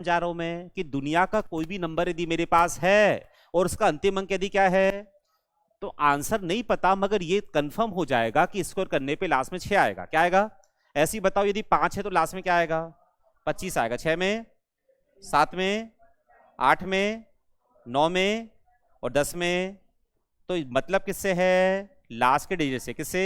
जा रहा हूं मैं कि दुनिया का कोई भी नंबर यदि मेरे पास है और उसका अंतिम अंक यदि क्या है, तो आंसर नहीं पता मगर ये कंफर्म हो जाएगा कि स्कोर करने पे लास्ट में 6 आएगा। क्या आएगा? ऐसे ही बताओ, यदि 5 है तो लास्ट में क्या आएगा? 25 आएगा। 6 में, 7 में, 8 में, 9 में और 10 में। तो मतलब किससे है? लास्ट के डिजिट से। किससे?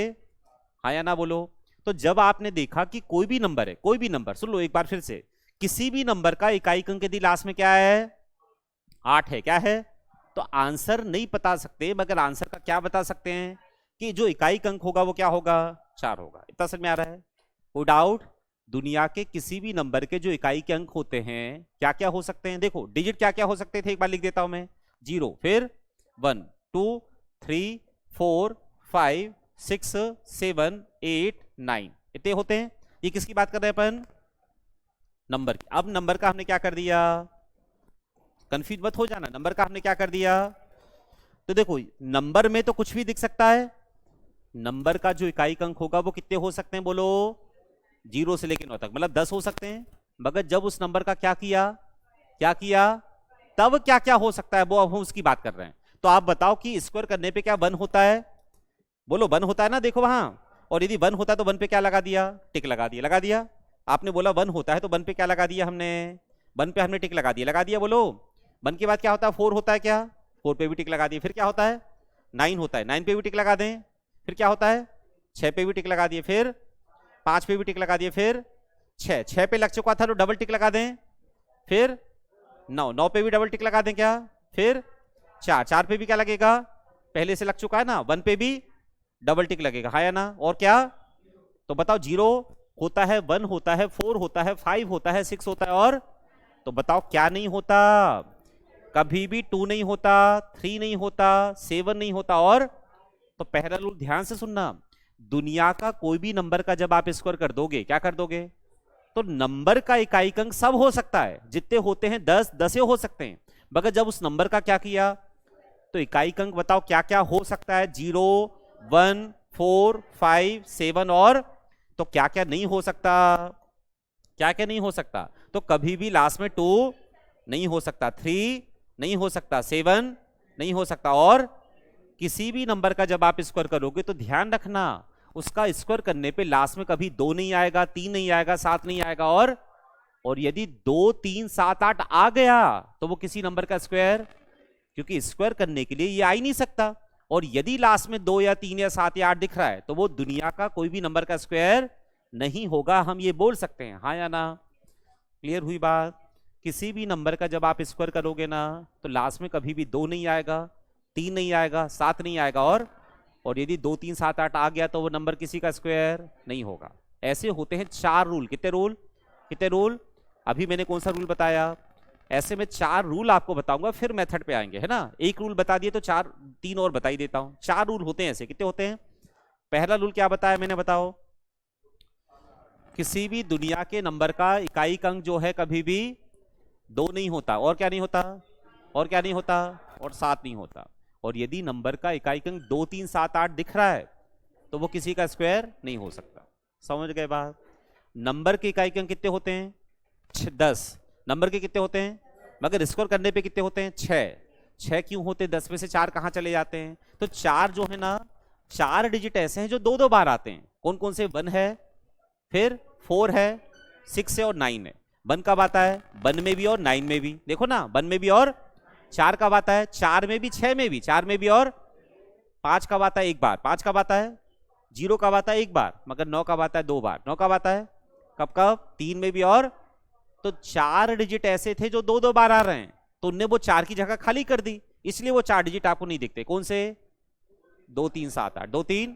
हाँ या ना बोलो। तो जब आपने देखा कि कोई भी नंबर है, कोई भी नंबर, सुन लो एक बार फिर से, किसी भी नंबर का इकाई अंक यदि लास्ट में क्या है? 8 है। क्या है? तो आंसर नहीं बता सकते मगर आंसर का क्या बता सकते हैं कि जो इकाई अंक होगा वो क्या होगा? 4 होगा। इतना समझ में आ रहा है? कोई डाउट? दुनिया के किसी भी नंबर के जो इकाई के अंक होते हैं क्या क्या हो सकते हैं? देखो डिजिट क्या क्या हो सकते थे, एक बार लिख देता हूं मैं। 0, फिर 1, 2, 3, 4, 5, 6, 7, 8, 9, इतने होते हैं। ये किसकी बात कर रहे हैं अपन? नंबर की। अब नंबर का हमने क्या कर दिया? कंफ्यूज मत हो जाना, नंबर का हमने क्या कर दिया? तो देखो नंबर में तो कुछ भी दिख सकता है। नंबर का जो इकाई अंक होगा वो कितने हो सकते हैं बोलो? 0 से लेकर 9 तक, मतलब 10 हो सकते हैं। मगर जब उस नंबर का क्या किया, क्या किया, तब क्या क्या हो सकता है वो अब हम उसकी बात कर रहे हैं। तो आप बताओ कि स्क्वायर करने पे क्या 1 होता है? बोलो 1 होता है ना, देखो वहां। और यदि 1 होता है तो 1 पे क्या लगा दिया? टिक लगा दिया। लगा दिया। आपने बोला 1 होता है तो 1 पे क्या लगा दिया हमने? 1 पे हमने टिक लगा दिया। लगा दिया बोलो। 1 के बाद क्या होता है? 4 होता है क्या? 4 पे भी टिक लगा दिए। फिर क्या होता है? 9 होता है। 9 पे भी टिक लगा दें। फिर क्या होता है? 6 पे भी टिक लगा दिए। फिर 5 पे भी टिक लगा दिए। फिर 6 पे लग चुका था तो डबल टिक लगा दें। फिर 9 पे भी डबल टिक लगा दें क्या? फिर 4 पे भी क्या लगेगा? पहले से लग चुका है ना, 1 पे भी डबल टिक लगेगा। हाँ या ना? और क्या? तो बताओ 0 होता है, 1 होता है, 4 होता है, 5 होता है, 6 होता है, और तो बताओ क्या नहीं होता? कभी भी 2 नहीं होता, 3 नहीं होता, 7 नहीं होता। और तो पहला रूल ध्यान से सुनना, दुनिया का कोई भी नंबर का जब आप स्क्वायर कर दोगे, क्या कर दोगे, तो नंबर का इकाई अंक सब हो सकता है। जितने होते हैं 10, 10 हो सकते हैं। मगर जब उस नंबर का क्या किया, तो इकाई अंक बताओ क्या क्या हो सकता है? 0, 1, 4, 5, 7, और तो क्या क्या नहीं हो सकता? क्या क्या नहीं हो सकता? तो कभी भी लास्ट में 2 नहीं हो सकता, 3 नहीं हो सकता, 7 नहीं हो सकता। और किसी भी नंबर का जब आप स्क्वायर करोगे तो ध्यान रखना उसका स्क्वायर करने पे लास्ट में कभी 2 नहीं आएगा, 3 नहीं आएगा, 7 नहीं आएगा। और यदि 2, 3, 7, 8 आ गया तो वो किसी नंबर का स्क्वायर, क्योंकि स्क्वायर करने के लिए ये आ ही नहीं सकता। और यदि लास्ट में 2 या 3 या 7 या 8 दिख रहा है तो वो दुनिया का कोई भी नंबर का स्क्वायर नहीं होगा। हम ये बोल सकते हैं। हाँ या ना? क्लियर हुई बात? किसी भी नंबर का जब आप स्क्वायर करोगे ना तो लास्ट में कभी भी 2 नहीं आएगा, 3 नहीं आएगा, 7 नहीं आएगा। और यदि 2, 3, 7, 8 आ गया तो वो नंबर किसी का स्क्वायर नहीं होगा। ऐसे होते हैं 4 रूल। कितने रूल? कितने रूल? अभी मैंने कौन सा रूल बताया? ऐसे में 4 रूल आपको बताऊंगा, फिर मेथड पे आएंगे, है ना। एक रूल बता दिए तो 4, 3 और बता ही देता हूं। 4 रूल होते हैं ऐसे। कितने होते हैं? पहला रूल क्या बताया मैंने, बताओ? किसी भी दुनिया के नंबर का इकाई अंक जो है कभी भी 2 नहीं होता। और क्या नहीं होता? और क्या नहीं होता? और 7 नहीं होता। और यदि नंबर का इकाई अंक 2, 3, 7, 8 दिख रहा है तो वो किसी का स्क्वायर नहीं हो सकता। समझ गए बात? नंबर के इकाई अंक कितने होते हैं? 10। नंबर के कितने होते हैं? मगर स्कोर करने पे कितने होते हैं? 6। 6 क्यों होते? 10 में से 4 कहां चले जाते हैं? तो 4 जो है ना, 4 डिजिट ऐसे हैं जो 2 2 बार आते हैं। कौन कौन से? 1 है, फिर 4 है, 6 है और 9 है। 1 कब आता है? 1 में भी और 9 में भी। देखो ना, 1 में भी और 4 कब आता है? 4 में भी, 6 में भी, 4 में भी और 5 कब आता है? एक बार। 5 कब आता है? 0 कब आता है? एक बार। मगर 9 कब आता है? 2 बार। 9 कब आता है? कब कब? 3 में भी और। तो 4 डिजिट ऐसे थे जो 2 2 बार आ रहे हैं, तो उनने वो 4 की जगह खाली कर दी, इसलिए वो 4 डिजिट आपको नहीं दिखते। कौन से? 2, 3, 7, 8। 2, 3।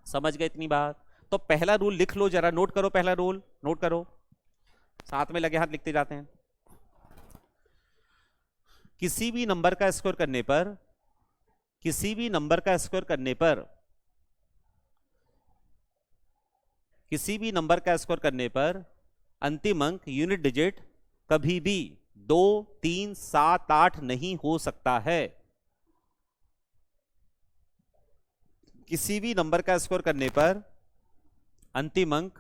समझ गए इतनी बात? तो पहला रूल लिख लो जरा, नोट करो। पहला रूल नोट करो, साथ में लगे हाथ लिखते जाते हैं। किसी भी नंबर का स्क्वायर करने पर, किसी भी नंबर का स्क्वायर करने पर, किसी भी नंबर का स्क्वायर करने पर अंतिम अंक यूनिट डिजिट कभी भी 2, 3, 7, 8 नहीं हो सकता है। किसी भी नंबर का स्क्वायर करने पर अंतिम अंक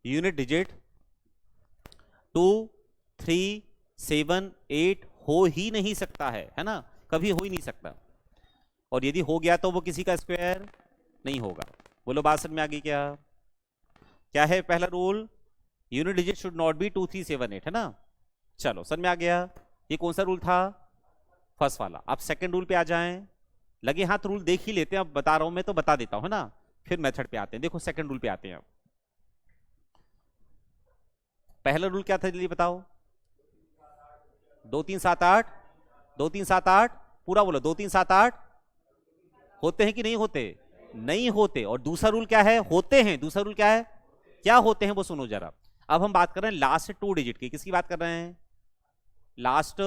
यूनिट डिजिट 2, 3 7 8 हो ही नहीं सकता है ना, कभी हो ही नहीं सकता। और यदि हो गया तो वो किसी का स्क्वायर नहीं होगा। बोलो बात समझ में आ गई क्या? क्या है पहला rule? Unit digit should not be 2 3 7 8, है ना। चलो समझ में आ गया। ये कौन सा रूल था? फर्स्ट वाला। अब सेकंड रूल पे आ जाएं। लगे हाथ रूल देख ही लेते हैं, अब बता रहा हूं मैं तो बता देता हूं, है ना, फिर मेथड पे आते हैं। देखो सेकंड रूल पे आते हैं। पहला रूल क्या था जल्दी बताओ? 2 3 7 8, 2 3 7 8, पूरा बोलो। 2 3 7 8 होते हैं कि नहीं होते? नहीं होते। और दूसरा रूल क्या है? होते हैं। दूसरा रूल क्या है? क्या होते हैं वो सुनो जरा। अब हम बात कर रहे हैं लास्ट 2 डिजिट की। किसकी बात कर रहे हैं? लास्ट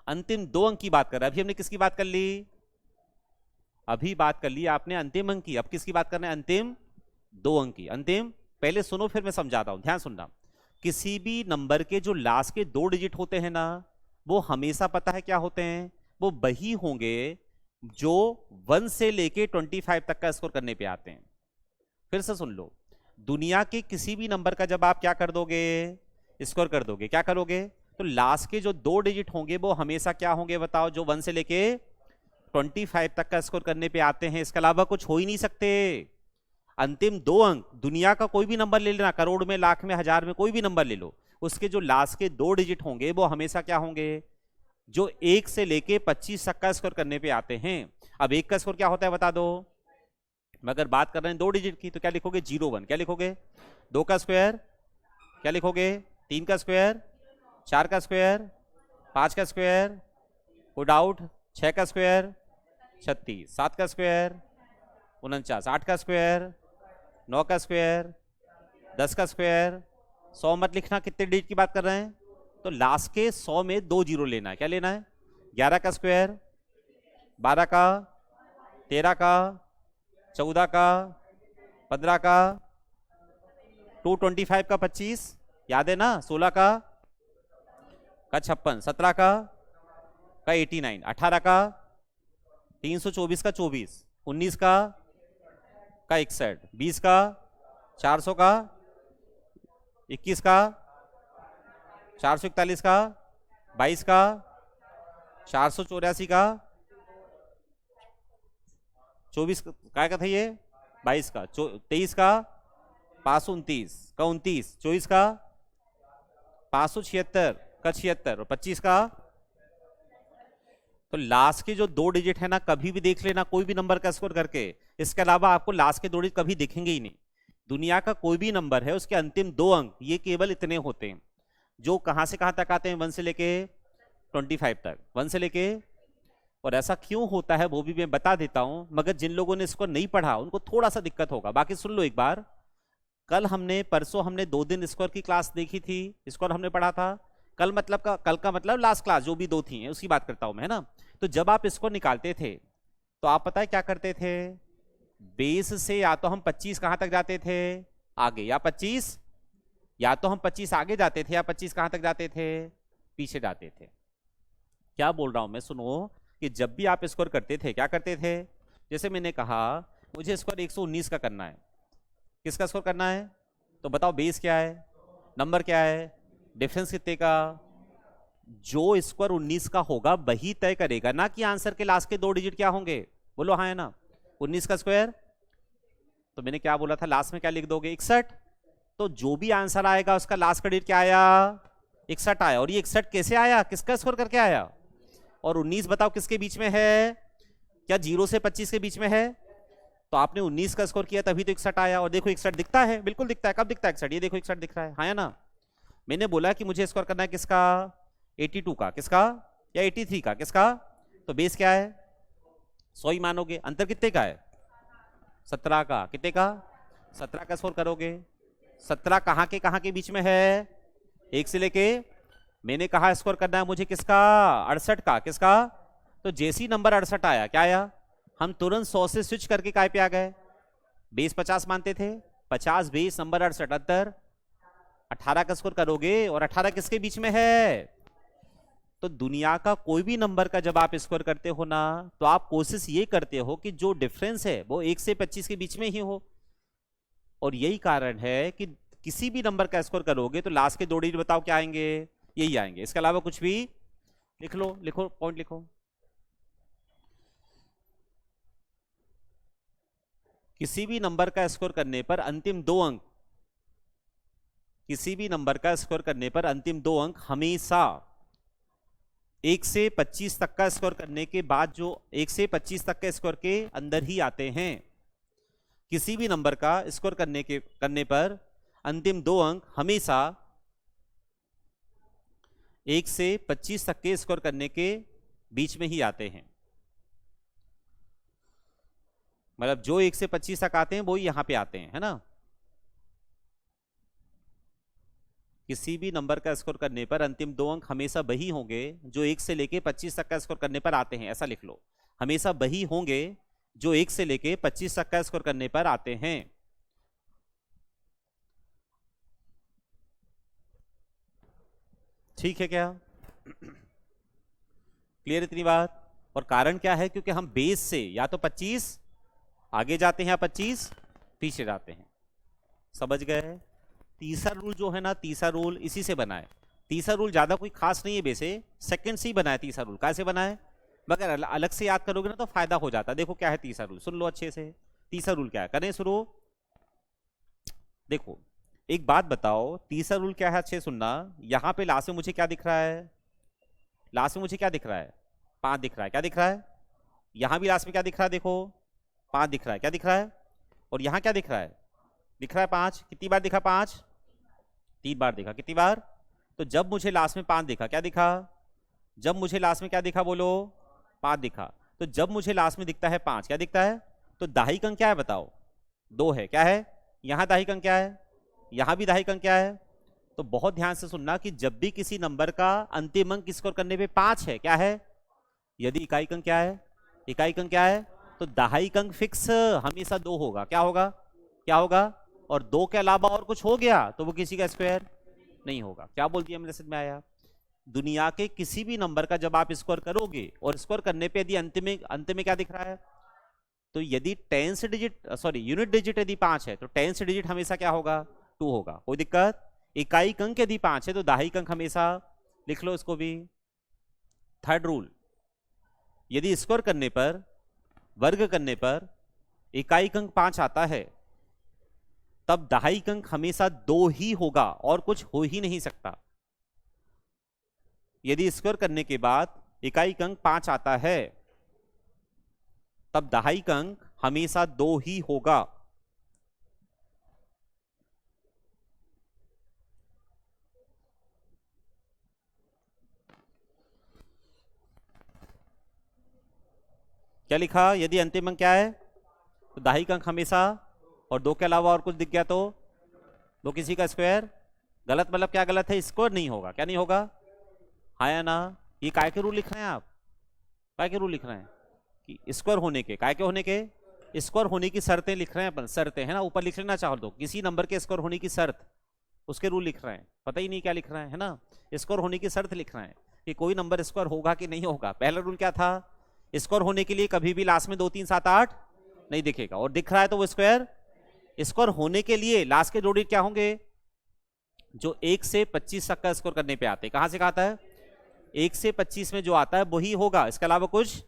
अंतिम 2 अंक की बात कर रहे हैं। अभी हमने किसकी बात कर ली? अभी बात कर ली आपने अंतिम अंक की। अब किसकी बात कर रहे हैं? अंतिम 2 अंक की। अंतिम, पहले सुनो फिर मैं समझाता हूं, ध्यान सुनना। किसी भी नंबर के जो लास्ट के 2 डिजिट होते हैं ना, वो हमेशा पता है क्या होते हैं? वो वही होंगे जो 1 से लेके 25 तक का स्कोर करने पे आते हैं। फिर से सुन लो, दुनिया के किसी भी नंबर का जब आप क्या कर दोगे? स्कोर कर दोगे। क्या करोगे? तो लास्ट के जो 2 डिजिट होंगे वो हमेशा क्या होंगे बताओ? जो 1 से लेके 25 तक का स्कोर करने पे आते हैं। इसके अलावा कुछ हो ही नहीं सकते। अंतिम 2 अंक, दुनिया का कोई भी नंबर ले लेना, करोड़ में, लाख में, हजार में, कोई भी नंबर ले लो, उसके जो लास्ट के 2 डिजिट होंगे वो हमेशा क्या होंगे? जो 1 से लेके 25 तक का स्कोर करने पे आते हैं। अब 1 का स्कोर क्या होता है बता दो? अगर बात कर रहे हैं 2 डिजिट की तो क्या लिखोगे? 0 1। क्या लिखोगे? 2 का स्क्वायर क्या लिखोगे? 3 का स्क्वायर, 4 का स्क्वायर, 5 का स्क्वायर, कोई डाउट? 6 का स्क्वायर 36, 7 का स्क्वायर 49, 8 का स्क्वायर, 9 का स्क्वायर, 10 का स्क्वायर। 100 मत लिखना, कितने डिजिट की बात कर रहे हैं? तो लास्ट के 100 में 2 जीरो लेना है। क्या लेना है? 11 का स्क्वायर, 12 का, 13 का, 14 का, 15 का, 225 का 25, याद है ना? 16 का 56, 17 का 89, 18 का 324 का 24, 19 का 61, 20 का 400 का, 21 का 441 का, 22 का 484 का, 24 काय का था ये? 22 का, 23 का 529 का 29, 24 का 576 का 76 और 25 का। तो लास्ट के जो 2 डिजिट है ना, कभी भी देख लेना कोई भी नंबर का स्कोर करके, इसके अलावा आपको लास्ट के 2 डिजिट कभी दिखेंगे ही नहीं। दुनिया का कोई भी नंबर है उसके अंतिम 2 अंक ये केवल इतने होते हैं, जो कहां से कहां तक आते हैं? 1 से लेके 25 तक, 1 से लेके। और ऐसा क्यों होता है वो भी मैं बता देता हूं, मगर जिन लोगों ने इसको नहीं पढ़ा उनको थोड़ा सा दिक्कत होगा। बाकी सुन लो एक बार। कल हमने, परसों हमने 2 दिन स्कोर की क्लास देखी थी, स्कोर हमने पढ़ा था। कल का मतलब लास्ट क्लास जो भी 2 थी उसकी बात करता हूं मैं, है ना। तो जब आप स्कोर निकालते थे तो आप पता है क्या करते थे? बेस से या तो हम 25 कहां तक जाते थे? आगे, या 25, या तो हम 25 आगे जाते थे, या 25 कहां तक जाते थे? पीछे जाते थे। क्या बोल रहा हूं मैं? सुनो कि जब भी आप स्कोर करते थे क्या करते थे? जैसे मैंने कहा मुझे स्कोर 119 का करना है। किसका स्कोर करना है? तो बताओ बेस क्या है, नंबर क्या है, डिफरेंस कितने का? जो स्क्वायर 19 का होगा वही तय करेगा ना कि आंसर के लास्ट के 2 डिजिट क्या होंगे। बोलो हाँ है ना। 19 का स्क्वायर, तो मैंने क्या बोला था लास्ट में क्या लिख दोगे? 61। तो जो भी आंसर आएगा उसका लास्ट का डिजिट क्या आया? 61 आया। और ये 61 कैसे आया? किसका स्कोर करके आया? और 19 बताओ किसके बीच में है? क्या 0 से 25 के बीच में है? तो आपने 19 का स्कोर किया तभी तो 61 आया। और देखो 61 दिखता है, बिल्कुल दिखता है। कब दिखता है 61? ये देखो 61 दिख रहा है, हाँ है ना। मैंने बोला कि मुझे स्कोर करना है किसका? 82 का। किसका? या 83 का। किसका? तो बेस क्या है? 100 ही मानोगे। अंतर कितने का है? 17 का। कितने का? 17 का स्कोर करोगे। 17 कहाँ के बीच में है? 1 से लेके, मैंने कहा स्कोर करना है मुझे किसका? 68 का। किसका? तो जैसी नंबर 68 आया, क्या आया? हम तुरंत 100 से स्विच करके काय पे आ गए? बेस 50 मानते थे, 50 बेस नंबर 68, अंतर 18 का स्कोर करोगे। और 18 किसके बीच में है? तो दुनिया का कोई भी नंबर का जब आप स्कोर करते हो ना, तो आप कोशिश ये करते हो कि जो डिफरेंस है वो 1 से 25 के बीच में ही हो। और यही कारण है कि किसी भी नंबर का स्क्वायर करोगे तो लास्ट के दो डिजिट बताओ क्या आएंगे, यही आएंगे, इसके अलावा कुछ भी लिख लो, लिखो पॉइंट लिखो। किसी भी नंबर का स्क्वायर करने पर अंतिम दो अंक, किसी भी नंबर का स्क्वायर करने पर अंतिम दो अंक हमेशा 1 से 25 तक का स्क्वायर करने के बाद जो 1 से 25 तक के स्क्वायर के अंदर ही आते हैं। किसी भी नंबर का स्क्वायर करने पर अंतिम दो अंक हमेशा 1 से 25 तक के स्क्वायर करने के बीच में ही आते हैं। मतलब जो 1 से 25 तक आते हैं वो यहां पे आते हैं, है ना। किसी भी नंबर का स्कोर करने पर अंतिम दो अंक हमेशा वही होंगे जो 1 से लेके 25 तक का स्कोर करने पर आते हैं, ऐसा लिख लो। हमेशा वही होंगे जो 1 से लेके 25 तक का स्कोर करने पर आते हैं। ठीक है क्या? क्लियर इतनी बात? और कारण क्या है? क्योंकि हम बेस से या तो 25 आगे जाते हैं या 25 पीछे जाते हैं। समझ गए? तीसरा रूल जो है ना, तीसरा रूल इसी से बना है। तीसरा रूल ज्यादा कोई खास नहीं है, वैसे सेकंड से ही बना है। तीसरा रूल कैसे बना है? मगर अलग से याद करोगे ना तो फायदा हो जाता है। देखो क्या है तीसरा रूल, सुन लो अच्छे से। तीसरा रूल क्या है, करें शुरू। देखो एक बात बताओ, तीसरा रूल क्या है, अच्छे सुनना। यहां पे लास्ट में मुझे क्या दिख रहा है? लास्ट में मुझे क्या दिख रहा है? 5 दिख रहा है। क्या दिख रहा है? यहां भी लास्ट में क्या दिख रहा है? देखो 5 दिख रहा है। क्या दिख रहा है? और यहां क्या दिख रहा है? दिख रहा है 5। कितनी बार दिखा? 5 3 बार दिखा। कितनी बार? तो जब मुझे लास्ट में 5 दिखा, क्या दिखा? जब मुझे लास्ट में क्या दिखा बोलो? 5 दिखा। तो जब मुझे लास्ट में दिखता है 5, क्या दिखता है? तो दाहिक अंक क्या है बताओ? 2 है। क्या है? यहां दाहिक अंक क्या है? यहां भी दाहिक अंक क्या है? तो बहुत ध्यान से सुनना कि जब भी किसी नंबर का अंतिम अंक स्कोर करने पे 5 है, क्या है? यदि इकाई अंक क्या है? इकाई अंक क्या है? तो दाहिक अंक फिक्स हमेशा 2 होगा। क्या होगा? क्या होगा? और 2 के अलावा और कुछ हो गया तो वो किसी का स्क्वायर नहीं होगा। क्या बोल दिया मेरे समझ में आया? दुनिया के किसी भी नंबर का जब आप स्क्वायर करोगे और स्क्वायर करने पे यदि अंत में क्या दिख रहा है? तो यदि यूनिट डिजिट यदि 5 है तो 10th डिजिट हमेशा क्या होगा? 2 होगा। कोई दिक्कत? इकाई अंक यदि 5 है तो दाहिक अंक हमेशा, लिख लो इसको भी। थर्ड रूल, यदि स्क्वायर करने पर, वर्ग करने पर इकाई अंक 5 आता है तब दाहिक अंक हमेशा 2 ही होगा और कुछ हो ही नहीं सकता। यदि स्क्वायर करने के बाद इकाई अंक 5 आता है तब दाहिक अंक हमेशा 2 ही होगा। क्या लिखा? यदि अंतिम अंक क्या है तो दाहिक अंक हमेशा, और 2 के अलावा और कुछ दिख गया तो वो किसी का स्क्वायर। गलत मतलब क्या गलत है? स्क्वायर नहीं होगा। क्या नहीं होगा? हाँ या ना? ये काय के रूल लिख रहे हैं आप? काय के रूल लिख रहे हैं कि स्क्वायर होने के, काय के होने के, स्क्वायर होने की शर्तें लिख रहे हैं अपन। शर्तें है ना, ऊपर लिख लेना चाहो तो, किसी नंबर के स्क्वायर होने की शर्त, उसके रूल लिख रहे हैं। पता ही नहीं क्या लिख रहे हैं, है ना। स्क्वायर होने की शर्त लिख रहे हैं कि कोई नंबर स्क्वायर होगा कि नहीं होगा। पहला रूल क्या था? स्क्वायर होने के लिए कभी भी लास्ट में 2 3 7 8 नहीं दिखेगा, और दिख रहा है तो वो स्क्वायर। स्क्वायर होने के लिए लास्ट के दो डिजिट क्या होंगे? जो 1 से 25 तक का स्कोर करने पे आते हैं। कहां से कहा आता है? 1 से 25 में जो आता है वही होगा, इसके अलावा कुछ।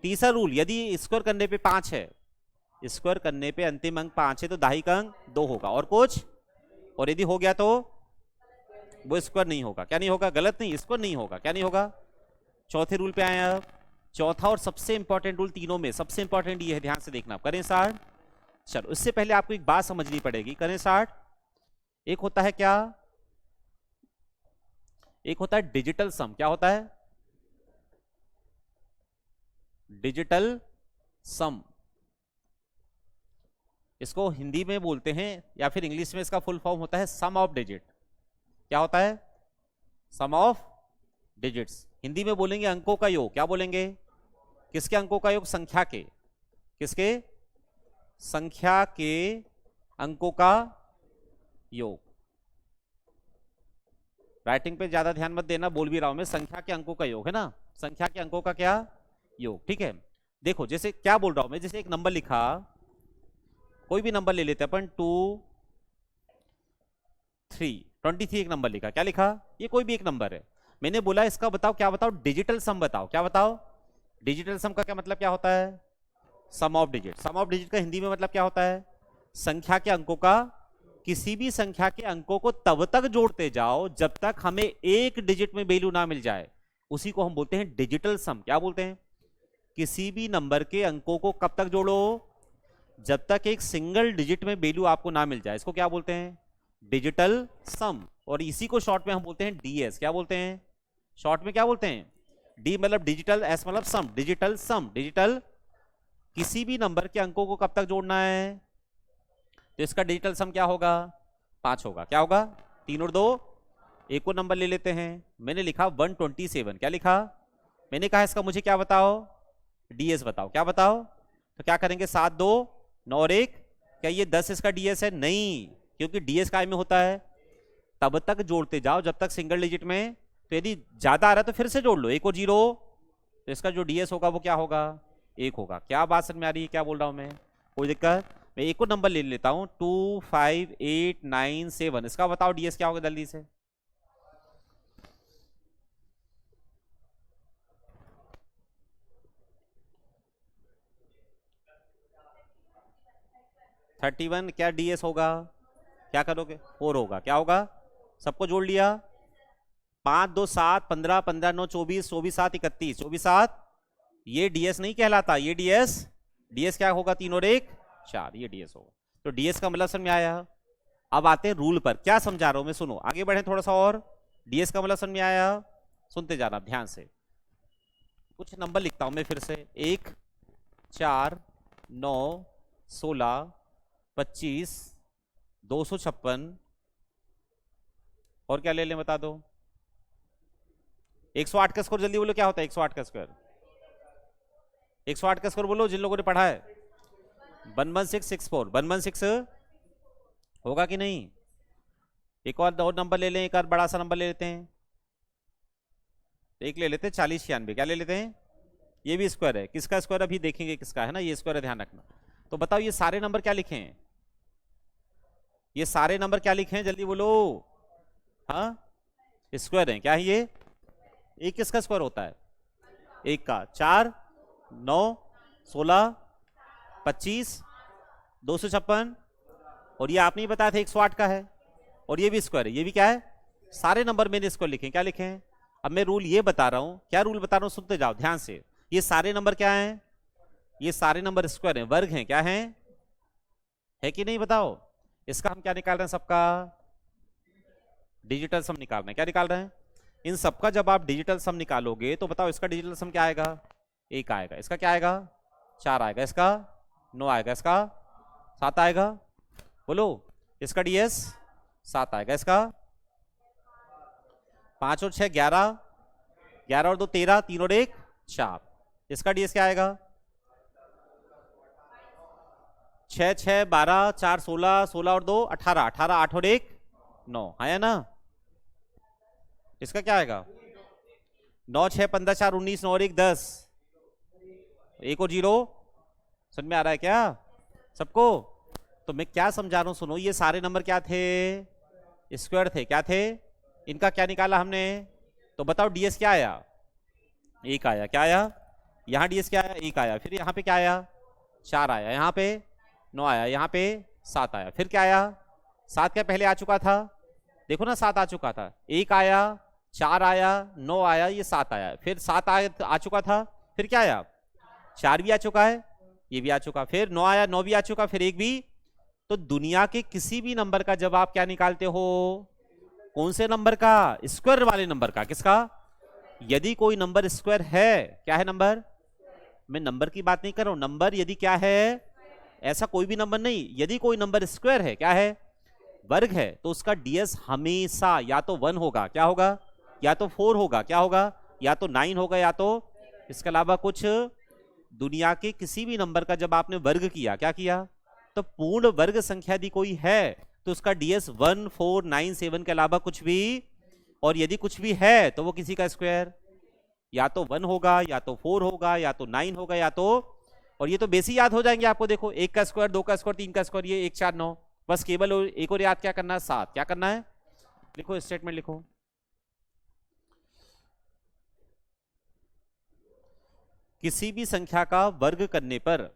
तीसरा रूल, यदि स्क्वायर करने पे 5 है, स्क्वायर करने पे अंतिम अंक 5 है तो दाहिक अंक 2 होगा और कुछ, और यदि हो गया तो वो स्क्वायर नहीं होगा। क्या नहीं होगा? गलत नहीं, स्क्वायर नहीं होगा। क्या नहीं होगा? चौथे रूल पे आए आप। चौथा और सबसे इंपॉर्टेंट रूल, तीनों में सबसे इंपॉर्टेंट ये है, ध्यान से देखना। करें स्टार्ट। चलो उससे पहले आपको एक बात समझनी पड़ेगी। करें स्टार्ट। एक होता है क्या? एक होता है डिजिटल सम। क्या होता है? डिजिटल सम। इसको हिंदी में बोलते हैं या फिर इंग्लिश में इसका फुल फॉर्म होता है सम ऑफ डिजिट। क्या होता है? Sum of digits. हिंदी में बोलेंगे अंकों का योग। क्या बोलेंगे? किसके अंकों का योग? संख्या के। किसके? संख्या के अंकों का योग। राइटिंग पे ज्यादा ध्यान मत देना, बोल भी रहा हूं मैं। संख्या के अंकों का योग है ना, संख्या के अंकों का क्या? योग। ठीक है। देखो जैसे क्या बोल रहा हूं मैं, जैसे एक नंबर लिखा, कोई भी नंबर ले लेते अपन, 2 23 एक नंबर लिखा, क्या लिखा, ये कोई भी एक नंबर है। मैंने बोला इसका बताओ, क्या बताओ, डिजिटल सम बताओ, क्या बताओ, डिजिटल सम का क्या मतलब क्या होता है, sum of digit. Sum of digit का हिंदी में मतलब क्या होता है, संख्या के अंकों का, किसी भी संख्या के अंकों को तब तक जोड़ते जाओ जब तक हमें एक डिजिट में वैल्यू ना मिल जाए, उसी को हम बोलते हैं डिजिटल सम। क्या बोलते हैं, किसी भी नंबर के अंकों को कब तक जोड़ो, जब तक एक सिंगल डिजिट में वैल्यू आपको ना मिल जाए, इसको क्या बोलते हैं, डिजिटल सम। और इसी को शॉर्ट में हम बोलते हैं डीएस। क्या बोलते हैं शॉर्ट में, क्या बोलते हैं, डी मतलब डिजिटल, एस मतलब सम, डिजिटल सम। डिजिटल किसी भी नंबर के अंकों को कब तक जोड़ना है, तो इसका डिजिटल सम क्या होगा, 5 होगा। क्या होगा, 3 और 2, एक और नंबर ले लेते हैं। मैंने लिखा 127, क्या लिखा, मैंने कहा इसका मुझे क्या बताओ, डीएस बताओ। क्या बताओ, तो क्या करेंगे, 7 2 9 और 1, क्या ये 10 इसका डीएस है, नहीं, क्योंकि डीएस काय में होता है, तब तक जोड़ते जाओ जब तक सिंगल डिजिट में, तो यदि ज्यादा आ रहा है तो फिर से जोड़ लो, 1 और 0, तो इसका जो डीएस होगा वो क्या होगा, 1 होगा। क्या बात समझ में आ रही है, क्या बोल रहा हूं मैं, कोई दिक्कत। मैं एक और नंबर ले लेता हूं, 2 5 8 9 7, इसका बताओ डीएस क्या होगा जल्दी से। (31) क्या डीएस होगा, क्या करोगे, 4 होगा। क्या होगा, सबको जोड़ लिया, 5 2 7 15 15 9 24 24 7 31 24 7, ये डीएस नहीं कहलाता, ये डीएस, डीएस क्या होगा, 3 और 1 4, ये डीएस होगा। तो डीएस का मतलब समझ में आया। अब आते हैं रूल पर, क्या समझा रहा हूं मैं, सुनो आगे बढ़े थोड़ा सा और। डीएस का मतलब समझ में आया, सुनते जाना ध्यान से। कुछ नंबर लिखता हूं मैं फिर से, 1 4 9 16 25 256, और क्या ले लें बता दो, 108 का स्कोर जल्दी बोलो, क्या होता है 108 का स्क्वायर, 108 का स्कोर बोलो जिन लोगों ने पढ़ा है, 11664, 116 होगा कि नहीं। एक और नंबर ले लें, एक और बड़ा सा नंबर ले लेते हैं, एक ले लेते हैं 40 96, क्या ले लेते हैं, ये भी स्क्वायर है, किसका स्क्वायर अभी देखेंगे किसका है ना, ये स्क्वायर है, ध्यान रखना। तो बताओ ये सारे नंबर क्या लिखे हैं, ये सारे नंबर क्या लिखे हैं जल्दी बोलो, हाँ स्क्वायर है, क्या है ये, एक किसका स्क्वायर होता है, एक का, 4 9 16 25 256, और ये आपने ही बताया था 108 का है, और ये भी स्क्वायर है, ये भी क्या है, सारे नंबर मैंने स्क्वायर लिखे हैं, क्या लिखे हैं। अब मैं रूल ये बता रहा हूं, क्या रूल बता रहा हूं, सुनते जाओ ध्यान से। ये सारे नंबर क्या हैं, ये सारे नंबर स्क्वायर हैं, वर्ग हैं, क्या हैं, है कि नहीं बताओ। इसका हम क्या निकाल रहे हैं, सबका डिजिटल सम निकाल रहे हैं। क्या निकाल रहे हैं, इन सबका जब आप डिजिटल सम निकालोगे तो बताओ इसका डिजिटल सम क्या आएगा, 1 आएगा, इसका क्या आएगा, 4 आएगा, इसका 9 आएगा, इसका 7 आएगा, बोलो इसका डीएस 7 आएगा, इसका 5 और 6 11, 11 और 2 13, 3 और 1 4, इसका डीएस क्या आएगा, 6 6 12 4 16, 16 और 2 18, 18 8 और 1 9, आया ना। इसका क्या आएगा, 9 6 15 4 19, 9 और 1 10, 1 और 0, समझ में आ रहा है क्या सबको। तो मैं क्या समझा रहा हूं सुनो, ये सारे नंबर क्या थे, स्क्वायर थे, क्या थे, इनका क्या निकाला हमने, तो बताओ डीएस क्या आया, 1 आया, क्या आया, यहां डीएस क्या आया, 1 आया, फिर यहां पे क्या आया, 4 आया, यहां पे 9 आया, यहां पे 7 आया, फिर क्या आया, 7 क्या पहले आ चुका था, देखो ना 7 आ चुका था, 1 आया, 4 आया, 9 आया, ये 7 आया, फिर 7 आ चुका था, फिर क्या आया, 4 भी आ चुका है, ये भी आ चुका, फिर 9 आया, 9 भी आ चुका, फिर 1 भी। तो दुनिया के किसी भी नंबर का जब आप क्या निकालते हो, कौन से नंबर का, स्क्वायर वाले नंबर का, किसका, यदि कोई नंबर स्क्वायर है, क्या है नंबर, मैं नंबर की बात नहीं कर रहा हूं, नंबर यदि क्या है, ऐसा कोई भी नंबर नहीं, यदि कोई नंबर स्क्वायर है, क्या है, वर्ग है, तो उसका डीएस हमेशा या तो 1 होगा, क्या होगा, या तो 4 होगा, क्या होगा, या तो 9 होगा, या तो इसके अलावा कुछ। दुनिया के किसी भी नंबर का जब आपने वर्ग किया, क्या किया, तो पूर्ण वर्ग संख्या यदि कोई है तो उसका डीएस 1 4 9 7 के अलावा कुछ भी, और यदि कुछ भी है तो वो किसी का स्क्वायर या तो 1 होगा, या तो 4 होगा, या तो 9 होगा, या तो, और ये तो बेसिक याद हो जाएंगे आपको, देखो 1 का स्क्वायर, 2 का स्क्वायर, 3 का स्क्वायर, ये 1 4 9, बस केवल एक और याद क्या करना है, 7, क्या करना है लिखो, स्टेटमेंट लिखो। किसी भी संख्या का वर्ग करने पर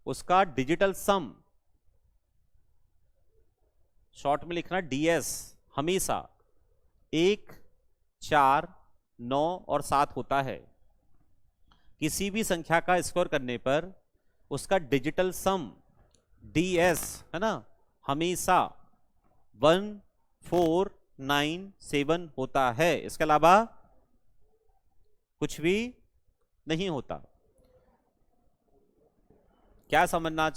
उसका डिजिटल सम, शॉर्ट में लिखना डीएस, हमेशा 1, 4, 9 और 7 होता है। किसी भी संख्या का स्क्वायर करने पर उसका डिजिटल सम डीएस है ना, हमेशा 1, 4, 9, 7 होता है। इसके अलावा कुछ भी नहीं होता। क्या समझाना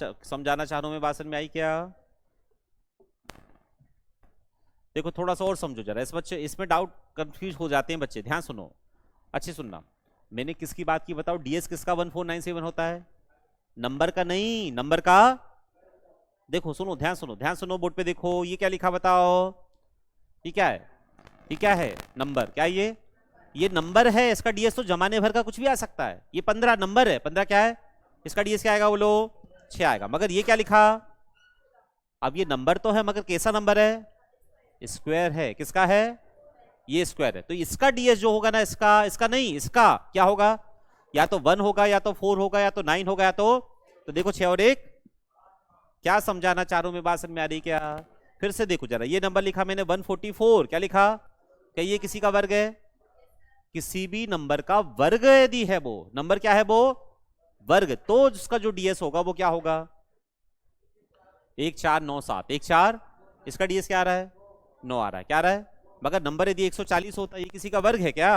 चाह रहा हूं मैं, बात समझ में आई क्या? देखो थोड़ा सा और समझो जरा, इस बच्चे इसमें डाउट कंफ्यूज हो जाते हैं बच्चे, ध्यान सुनो, अच्छे सुनना। मैंने किसकी बात की बताओ? डीएस किसका 14967 होता है? नंबर का नहीं, नंबर का। देखो सुनो, ध्यान सुनो, बोर्ड पे देखो, ये क्या लिखा बताओ? ये क्या है? ये क्या है? नंबर। क्या ये नंबर है, इसका डीएस तो जमाने भर का कुछ भी आ सकता है। ये 15 नंबर है, 15 क्या है, इसका डीएस क्या आएगा बोलो? 6 आएगा। मगर ये क्या लिखा? अब ये नंबर तो है मगर कैसा नंबर है? स्क्वायर है। किसका है? ये स्क्वायर है, तो इसका डीएस जो होगा ना, इसका नहीं, इसका क्या होगा? या तो 1 होगा, या तो 4 होगा, या तो 9 होगा, या तो देखो 6 और 1। क्या समझाना चाह रहा हूं मैं, बात समझ में आ रही क्या? फिर से देखो जरा, ये नंबर लिखा मैंने 144, क्या लिखा? क्या ये किसी का वर्ग है? किसी भी नंबर का वर्ग यदि है वो नंबर, क्या है वो? वर्ग, तो उसका जो डीएस होगा वो क्या होगा? 1497, 14, इसका डीएस क्या आ रहा है? 9 आ रहा है। क्या आ रहा है? मगर नंबर यदि 140 होता है, ये किसी का वर्ग है क्या?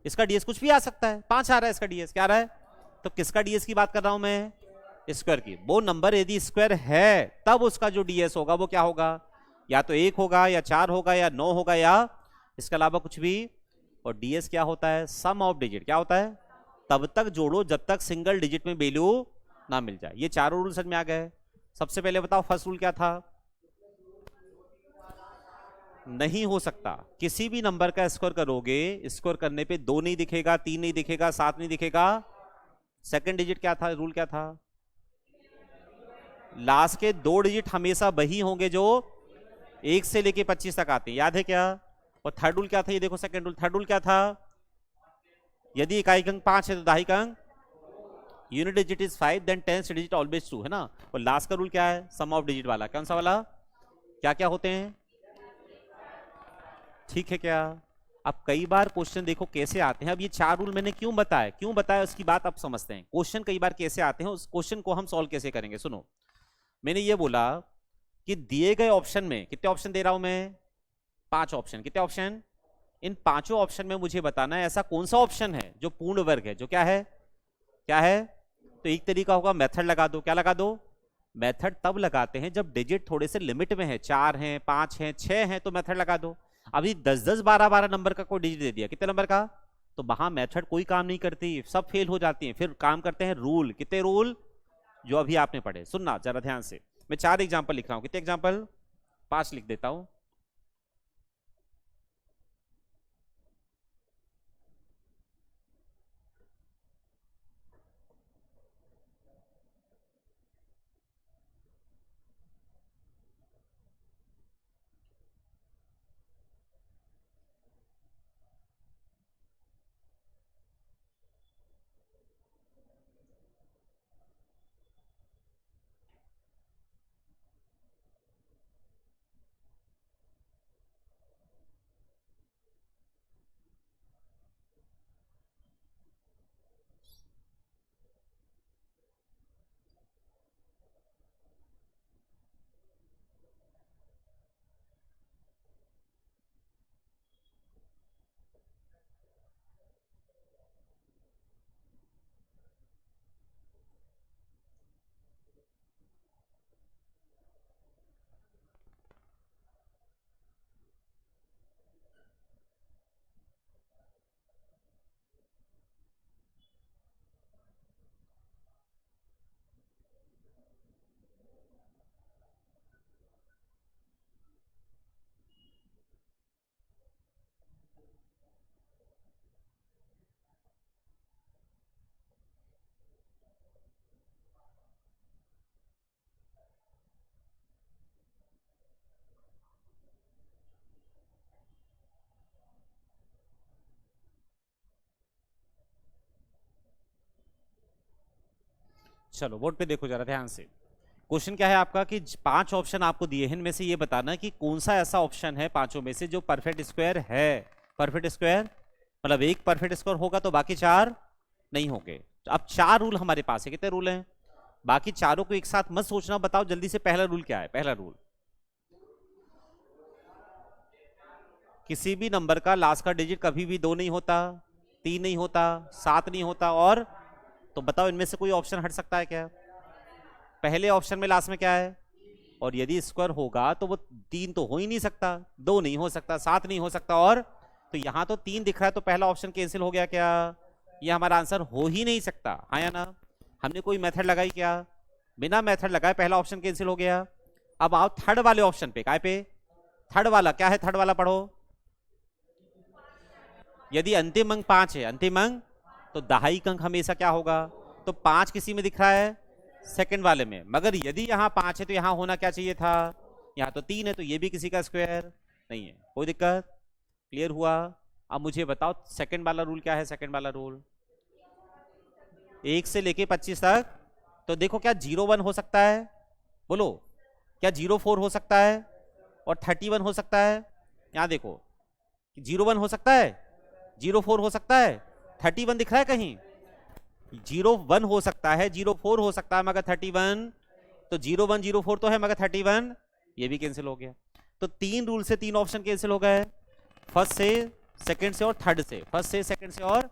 इसका डीएस कुछ भी आ सकता है। 5 आ रहा है इसका डीएस, क्या आ रहा है? तो किसका डीएस की बात कर रहा हूं मैं? स्क्वायर की। वो नंबर यदि स्क्वायर है तब उसका जो डीएस होगा वो क्या होगा? या तो 1 होगा, या 4 होगा, या 9 होगा, या इसके अलावा कुछ भी। और डीएस क्या होता है? Sum of digit. क्या होता है? तब तक जोड़ो जब तक सिंगल डिजिट में वैल्यू ना मिल जाए। ये चारों रूल समझ में आ गए। सबसे पहले बताओ फर्स्ट रूल क्या था? नहीं हो सकता, किसी भी नंबर का स्क्वायर करोगे, स्क्वायर करने पे 2 नहीं दिखेगा, 3 नहीं दिखेगा, 7 नहीं दिखेगा। सेकंड डिजिट क्या था? रूल क्या था? लास्ट के 2 डिजिट हमेशा वही होंगे जो 1 से लेके 25 तक आते हैं, याद है क्या? और थर्ड रूल क्या था? ये देखो सेकंड रूल, थर्ड रूल क्या था? यदि इकाई अंक 5 है तो दहाई का अंक, unit digit is 5, then tenth digit always 2, है ना। और लास्ट का रूल क्या है? सम ऑफ डिजिट वाला। कौन सा वाला? क्या क्या होते हैं? ठीक है क्या? अब कई बार क्वेश्चन देखो कैसे आते हैं। अब ये 4 रूल मैंने क्यों बताया उसकी बात आप समझते हैं। क्वेश्चन कई बार कैसे आते हैं, उस क्वेश्चन को हम सॉल्व कैसे करेंगे, सुनो। मैंने ये बोला कि दिए गए ऑप्शन में कितने ऑप्शन दे रहा हूं मैं? 5 ऑप्शन। कितने ऑप्शन? इन 5 ऑप्शन में मुझे बताना है ऐसा कौन सा ऑप्शन है जो पूर्ण वर्ग है, जो क्या है? क्या है? तो एक तरीका होगा मेथड लगा दो। क्या लगा दो? मेथड तब लगाते हैं जब डिजिट थोड़े से लिमिट में है, 4 हैं, 5 हैं, 6 हैं, तो मेथड लगा दो। अभी 10-10, 12-12 नंबर का कोई डिजिट दे दिया, कितने नंबर का, तो वहां मेथड कोई काम नहीं करती, सब फेल हो जाती हैं। फिर काम करते हैं रूल। कितने रूल? जो अभी आपने पढ़े। सुनना जरा ध्यान से, मैं 4 एग्जाम्पल लिख रहा हूं। कितने एग्जाम्पल? 5 लिख देता हूं। चलो बोर्ड पे देखो जरा ध्यान से। क्वेश्चन क्या है आपका कि 5 ऑप्शन आपको दिए हैं, इनमें से ये बताना कि कौन सा ऐसा ऑप्शन है पांचों में से जो परफेक्ट स्क्वायर है। परफेक्ट स्क्वायर मतलब एक परफेक्ट स्क्वायर होगा तो बाकी 4 नहीं होंगे। तो अब 4 रूल हमारे पास है, कितने रूल हैं? बाकी चारों को एक साथ मत सोचना, बताओ जल्दी से पहला रूल क्या है? पहला रूल, किसी भी नंबर का लास्ट का डिजिट कभी भी 2 नहीं होता, 3 नहीं होता, 7 नहीं होता, और तो बताओ इनमें से कोई ऑप्शन हट सकता है क्या? पहले ऑप्शन में लास्ट में क्या है? और यदि स्क्वायर होगा तो वो 3 तो हो ही नहीं सकता, 2 नहीं हो सकता, 7 नहीं हो सकता, और तो यहां तो 3 दिख रहा है, तो पहला ऑप्शन कैंसिल हो गया क्या? ये हमारा आंसर हो ही नहीं सकता, हाँ या ना? हमने कोई मेथड लगाई क्या? बिना मेथड लगाए पहला ऑप्शन कैंसिल हो गया। अब आओ थर्ड वाले ऑप्शन पे, काय पे? थर्ड वाला क्या है? थर्ड वाला पढ़ो। यदि अंतिम अंक 5 है, अंतिम अंक, तो दहाई अंक हमेशा क्या होगा? तो 5 किसी में दिख रहा है? सेकंड वाले में। मगर यदि यहाँ 5 है तो यहाँ होना क्या चाहिए था? यहाँ तो 3 है, तो ये भी किसी का स्क्वायर नहीं है। कोई दिक्कत? क्लियर हुआ? अब मुझे बताओ सेकंड वाला रूल क्या है? सेकंड वाला रूल 1 से लेके 25 तक, तो देखो क्या 01 हो सकता है? बोलो, क्या 04 हो सकता है? और 31 हो सकता है? यहाँ देखो, 01 हो सकता है, 04 हो सकता है, 31 दिख रहा है कहीं? 01 हो सकता है, 04 हो सकता है, मगर 31 तो 01 04 तो है, मगर 31 ये भी कैंसिल हो गया। तो 3 रूल से 3 ऑप्शन कैंसिल हो गए, फर्स्ट से, सेकंड से और थर्ड से। फर्स्ट से, सेकंड से, और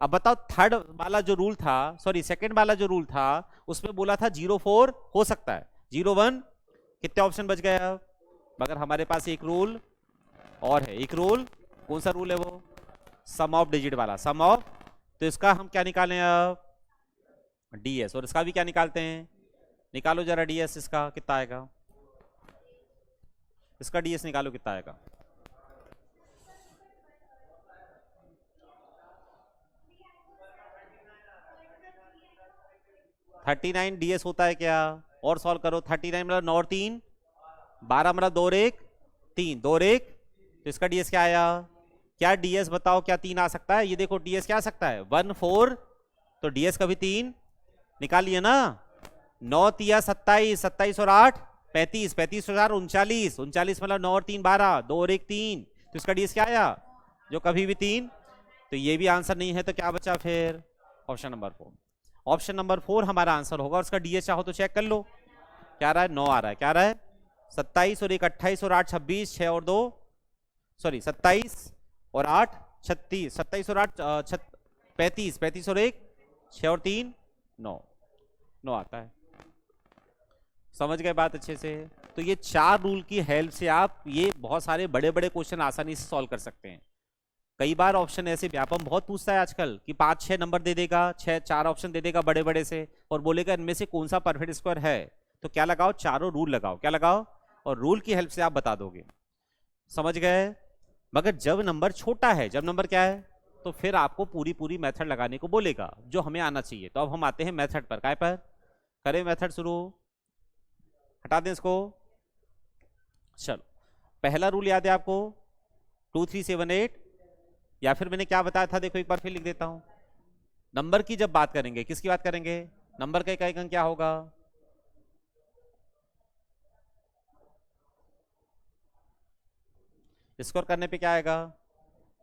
अब बताओ थर्ड वाला जो रूल था, सॉरी सेकंड वाला जो रूल था, उसमें बोला था 04 हो सकता है, 01 कितने ऑप्शन बच गए अब? मगर हमारे पास एक रूल और है। एक रूल कौन सा रूल है? वो सम ऑफ डिजिट वाला, सम ऑफ। तो इसका हम क्या निकालें अब? डीएस। और इसका भी क्या निकालते हैं? निकालो जरा डीएस, इसका कितना आएगा? इसका डीएस निकालो, कितना आएगा? $39 डीएस होता है क्या? और सॉल्व करो। 39 मतलब 9 और 3 12, मतलब 2 और 1 3, 2 और 1, तो इसका डीएस क्या आया? क्या डीएस बताओ, क्या 3 आ सकता है? ये देखो डीएस क्या आ सकता है? 1 4, तो डीएस कभी 3 निकालिए ना। 9 तिया 27, 27 और 8 35, 35 और 4 39, 39 मतलब 9 और 3 12, 2 और 1 3, तो इसका डीएस क्या आया? जो कभी भी 3। तो ये भी आंसर नहीं है, तो क्या बचा फिर? Option number 4। ऑप्शन नंबर 4 हमारा आंसर होगा। और उसका डीएस चाहो तो चेक कर लो, क्या आ रहा है? 9 आ रहा है। क्या आ रहा है? 27 और 1 28 और 8 26, 6 और 2 सॉरी 27 और 8 36, 27 और 8 35, 35 और 1 6 और 3 9, 9 आता है। समझ गए बात अच्छे से? तो ये 4 रूल की हेल्प से आप ये बहुत सारे बड़े बड़े क्वेश्चन आसानी से सॉल्व कर सकते हैं। कई बार ऑप्शन ऐसे व्यापम बहुत पूछता है आजकल कि 5-6 नंबर दे देगा, 4 ऑप्शन दे देगा बड़े बड़े से, और बोलेगा इनमें से कौन सा परफेक्ट स्क्वायर है। तो क्या लगाओ? चारों रूल लगाओ। क्या लगाओ? और रूल की हेल्प से आप बता दोगे। समझ गए? मगर जब नंबर छोटा है, जब नंबर क्या है, तो फिर आपको पूरी पूरी मेथड लगाने को बोलेगा, जो हमें आना चाहिए। तो अब हम आते हैं मेथड पर। काय पर करें मेथड शुरू? हटा दें इसको। चलो, पहला रूल याद है आपको? 2 3 7 8, या फिर मैंने क्या बताया था? देखो एक बार फिर लिख देता हूं। नंबर की जब बात करेंगे, किसकी बात करेंगे? नंबर का इकाई अंक क्या होगा? स्कोर करने पे क्या आएगा?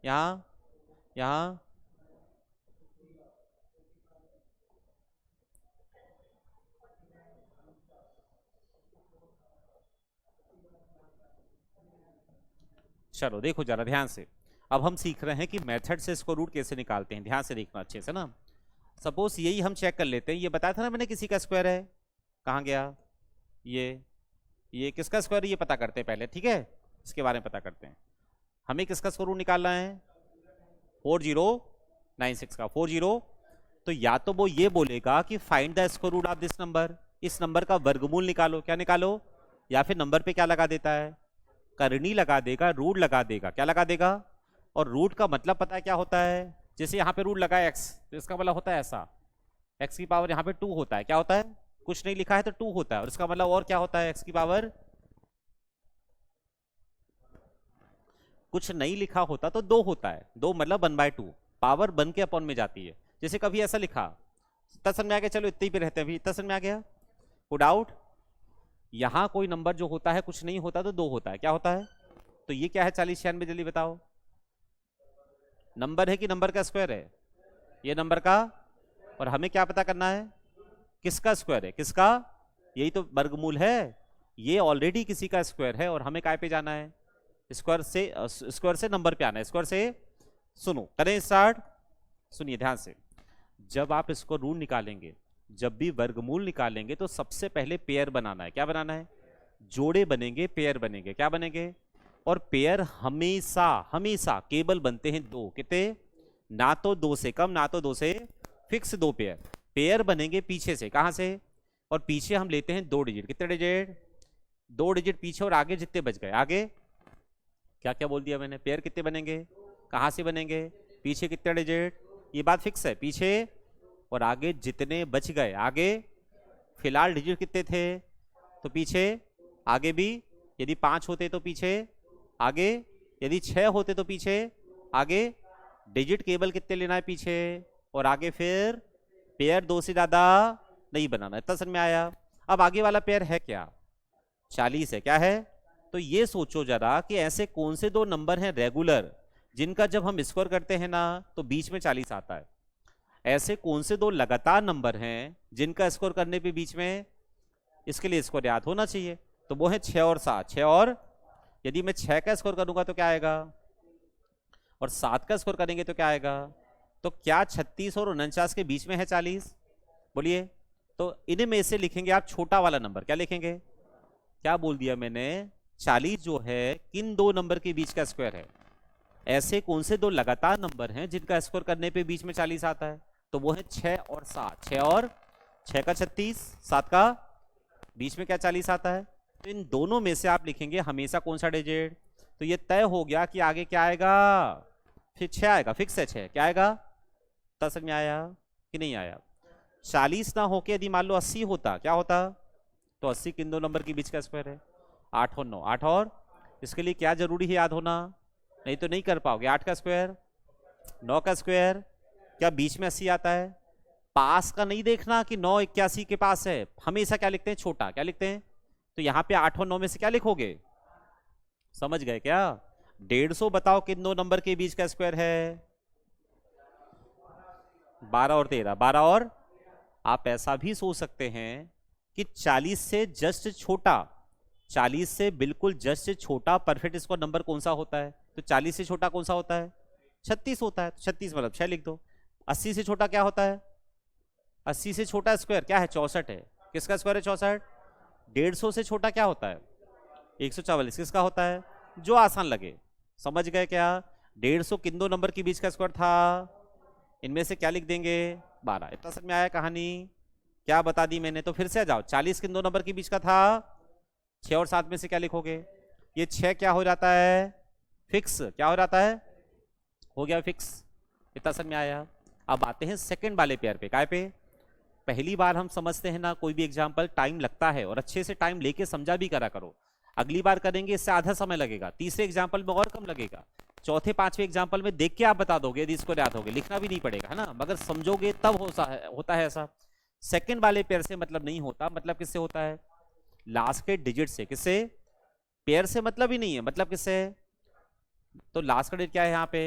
यहां, यहां, चलो देखो जरा ध्यान से। अब हम सीख रहे हैं कि मेथड से स्क्वायर रूट कैसे निकालते हैं। ध्यान से देखना अच्छे से ना। सपोज यही हम चेक कर लेते हैं। ये बताया था ना मैंने, किसी का स्क्वायर है। कहाँ गया ये किसका स्क्वायर है? ये पता करते हैं पहले, ठीक है? इसके बारे में पता करते हैं। हमें किसका स्क्वायर रूट निकालना है? 4096 का। 40, तो या तो वो ये बोलेगा कि find the square root of this number, इस नंबर का वर्गमूल निकालो। क्या निकालो? या फिर नंबर पे क्या लगा देता है? करनी लगा देगा, रूट लगा देगा। क्या लगा देगा? और रूट का मतलब पता है क्या होता है? जैसे यहाँ पे रूट लगा है x, तो इसका मतलब होता है ऐसा, x की पावर यहाँ पे 2 होता है। क्या होता है? कुछ नहीं लिखा है तो 2 होता है। और इसका मतलब और क्या होता है? x की पावर कुछ नहीं लिखा होता तो 2 होता है। 2 मतलब 1/2, पावर 1 के अपॉन में जाती है। जैसे कभी ऐसा लिखा इतना समझ में आ गया? चलो इतने ही पे रहते हैं अभी। इतना समझ में आ गया? कोई डाउट? यहां कोई नंबर जो होता है कुछ नहीं होता तो 2 होता है। क्या होता है? तो ये क्या है 40 96? जल्दी बताओ। नंबर है कि नंबर का स्क्वायर है? ये नंबर का। और हमें क्या पता करना है? किसका स्क्वायर है? किसका? यही तो वर्गमूल है। ये ऑलरेडी किसी का स्क्वायर है और हमें काय पे जाना है? स्क्वायर से नंबर पे आना है। स्क्वायर से। सुनो, करें स्टार्ट। सुनिए ध्यान से। जब आप इसको रूट निकालेंगे, जब भी वर्गमूल निकालेंगे तो सबसे पहले पेयर बनाना है। क्या बनाना है? जोड़े बनेंगे, पेयर बनेंगे। क्या बनेंगे? और पेयर हमेशा हमेशा केवल बनते हैं 2। कितने? ना तो 2 से कम ना तो 2 से फिक्स 2 पेयर। पेयर बनेंगे पीछे से। कहां से? और पीछे हम लेते हैं 2 डिजिट। कितने डिजिट? 2 डिजिट पीछे और आगे जितने बच गए। आगे क्या क्या बोल दिया मैंने? पेयर कितने बनेंगे? कहां से बनेंगे? पीछे कितने डिजिट? ये बात फिक्स है। पीछे और आगे जितने बच गए। आगे फिलहाल डिजिट कितने थे? तो पीछे। आगे भी यदि 5 होते तो पीछे। आगे यदि 6 होते तो पीछे। आगे डिजिट केवल कितने लेना है? पीछे। और आगे फिर पेयर 2 से ज्यादा नहीं बनाना। इतना समझ में आया? अब आगे वाला पेयर है क्या? 40 है। क्या है? तो ये सोचो जरा कि ऐसे कौन से 2 नंबर हैं रेगुलर जिनका जब हम स्क्वायर करते हैं ना तो बीच में 40 आता है। ऐसे कौन से 2 लगातार नंबर हैं जिनका स्क्वायर करने पे बीच में, इसके लिए स्क्वायर याद होना चाहिए। तो वो है 6 और 7। 6 और, यदि मैं 6 का स्क्वायर करूंगा तो क्या आएगा? और 7 का स्क्वायर करेंगे तो क्या आएगा? तो क्या 36 और 49 के बीच में है 40? बोलिए। तो इन्हीं में से लिखेंगे आप छोटा वाला नंबर। क्या लिखेंगे? क्या बोल दिया मैंने? 40 जो है किन 2 नंबर के बीच का स्क्वायर है? ऐसे कौन से 2 लगातार नंबर हैं जिनका स्क्वायर करने पे बीच में 40 आता है? तो वो है 6 और 7। 6 और 6 का 36, 7 का बीच में क्या 40 आता है? तो इन दोनों में से आप लिखेंगे हमेशा कौन सा डिजिट। तो ये तय हो गया कि आगे क्या आएगा? फिर 6 आएगा। फिक्स है 6। क्या आएगा? तब समझ में आया कि नहीं आया? 40 ना होके यदि मान लो 80 होता, क्या होता? तो 80 किन 2 नंबर के बीच का स्क्वायर है? 8 और 9। 8 और, इसके लिए क्या जरूरी है याद होना? नहीं तो नहीं कर पाओगे। 8 का स्क्वायर, 9 का स्क्वायर, क्या बीच में 80 आता है? पास का नहीं देखना कि 9 81 के पास है। हमेशा क्या लिखते हैं? छोटा। क्या लिखते हैं? तो यहां पे 8 और 9 में से क्या लिखोगे? समझ गए क्या? 150 बताओ किन 2 नंबर के बीच का स्क्वायर है? 12 और 13। 12 और, आप ऐसा भी सोच सकते हैं कि 40 से जस्ट छोटा, 40 से बिल्कुल जस्ट छोटा परफेक्ट स्क्वायर नंबर कौन सा होता है? तो 40 से छोटा कौन सा होता है? 36 होता है। 36 मतलब 6 लिख दो। 80 से छोटा क्या होता है? 80 से छोटा स्क्वायर क्या है? 64 है। किसका स्क्वायर है? 64। 150 से छोटा क्या होता है? 144। किसका होता है? जो आसान लगे। समझ गए क्या? 150 किन 2 नंबर के बीच का स्क्वायर था? इनमें से क्या लिख देंगे? 12। इतना समझ में आया कहानी? क्या बता दी मैंने? तो फिर से आ जाओ। 40 किन 2 नंबर के बीच का था? 6 और 7 में से क्या लिखोगे? ये 6 क्या हो जाता है? फिक्स। क्या हो जाता है? हो गया फिक्स। इतना समझ में आया? अब आते हैं सेकंड वाले पेयर पे। काय पे? पहली बार हम समझते हैं ना कोई भी एग्जाम्पल, टाइम लगता है और अच्छे से टाइम लेके समझा भी करा करो। अगली बार करेंगे इससे आधा समय लगेगा, तीसरे एग्जाम्पल में और कम लगेगा, चौथे पांचवे एग्जाम्पल में देख के आप बता दोगे यदि इसको याद होगे, लिखना भी नहीं पड़ेगा, है ना? मगर समझोगे तब होता है ऐसा। सेकंड वाले पेयर से मतलब नहीं होता। मतलब किससे होता है? लास्ट के डिजिट से। किससे? पेयर से मतलब ही नहीं है। मतलब किससे? तो लास्ट का डिजिट क्या है यहाँ पे?